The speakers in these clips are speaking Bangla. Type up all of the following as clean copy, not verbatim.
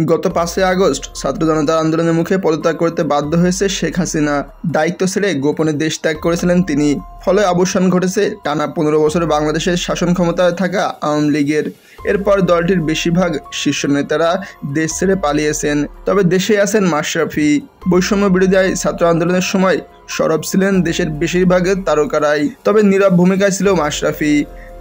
গত 5 আগস্ট ছাত্র জনতার আন্দোলনের মুখে পদত্যাগ করতে বাধ্য হয়েছে শেখ হাসিনা। দায়িত্ব ছেড়ে গোপনে দেশ ত্যাগ করেছিলেন তিনি। ফলে অবসান ঘটেছে টানা 15 বছর বাংলাদেশের শাসন ক্ষমতায় থাকা আওয়ামী লীগের। এরপর দলটির বেশিরভাগ শীর্ষ নেতারা দেশ ছেড়ে পালিয়েছেন। তবে দেশে আছেন মাশরাফি। বৈষম্য বিরোধী ছাত্র আন্দোলনের সময় সরব ছিলেন দেশের বেশিরভাগ তারকারাই। তবে নীরব ভূমিকায় ছিল মাশরাফি,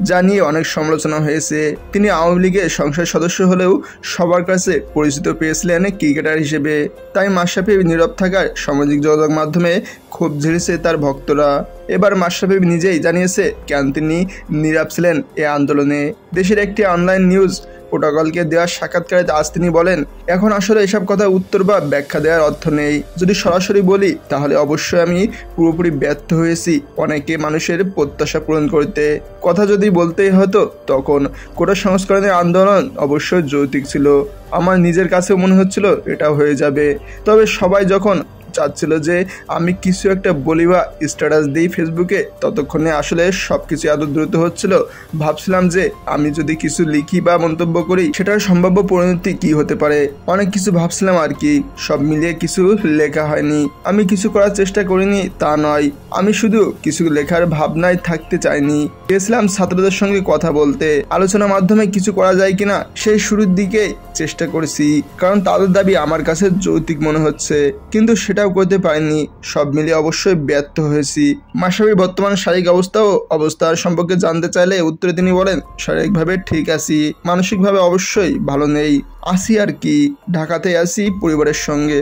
যা নিয়ে অনেক সমালোচনা হয়েছে। তিনি আওয়ামী লীগের সংসদ সদস্য হলেও সবার কাছে পরিচিত পেয়েছিলেন ক্রিকেটার হিসেবে। তাই মাশরাফি নীরব থাকায় সামাজিক যোগাযোগ মাধ্যমে ক্ষোভ ঝেড়েছে তার ভক্তরা। এবার মাশরাফি নিজেই জানিয়েছে কেন তিনি নীরব ছিলেন এ আন্দোলনে। দেশের একটি অনলাইন নিউজ প্রোটোকলকে দেওয়া সাক্ষাৎকারে আজ তিনি বলেন, এখন আসলে এসব কথা উত্তর বা ব্যাখ্যা দেওয়ার অর্থ নেই। যদি সরাসরি বলি তাহলে অবশ্যই আমি পুরোপুরি ব্যর্থ হয়েছি অনেকে মানুষের প্রত্যাশা পূরণ করতে। কথা যদি বলতেই হতো তখন কোটা সংস্করণের আন্দোলন অবশ্যই যৌক্তিক ছিল। আমার নিজের কাছেও মনে হচ্ছিল এটা হয়ে যাবে। তবে সবাই যখন চাচ্ছিল যে আমি কিছু একটা বলি বা স্ট্যাটাস দিই ফেসবুকে, ততক্ষণে আসলে সবকিছু এত দ্রুত হচ্ছিল। ভাবছিলাম যে আমি যদি কিছু লিখি বা মন্তব্য করি সেটার সম্ভাব্য পরিণতি কি হতে পারে। অনেক কিছু ভাবছিলাম আর কি। সব মিলিয়ে কিছু লেখা হয়নি। আমি কিছু করার চেষ্টা করিনি তা নয়, আমি শুধু কিছু লেখার ভাবনায় থাকতে চাইনি। গেছিলাম ছাত্রদের সঙ্গে কথা বলতে, আলোচনার মাধ্যমে কিছু করা যায় কিনা সেই শুরুর দিকে চেষ্টা করেছি, কারণ তাদের দাবি আমার কাছে যৌক্তিক মনে হচ্ছে, কিন্তু সেটাও করতে পারিনি। সব মিলিয়ে অবশ্যই ব্যর্থ হয়েছি। মাশরাফির বর্তমান শারীরিক অবস্থার সম্পর্কে জানতে চাইলে উত্তরে তিনি বলেন, শারীরিকভাবে ঠিক আছি, মানসিকভাবে অবশ্যই ভালো নেই। আছি আর কি, ঢাকাতে আছি পরিবারের সঙ্গে।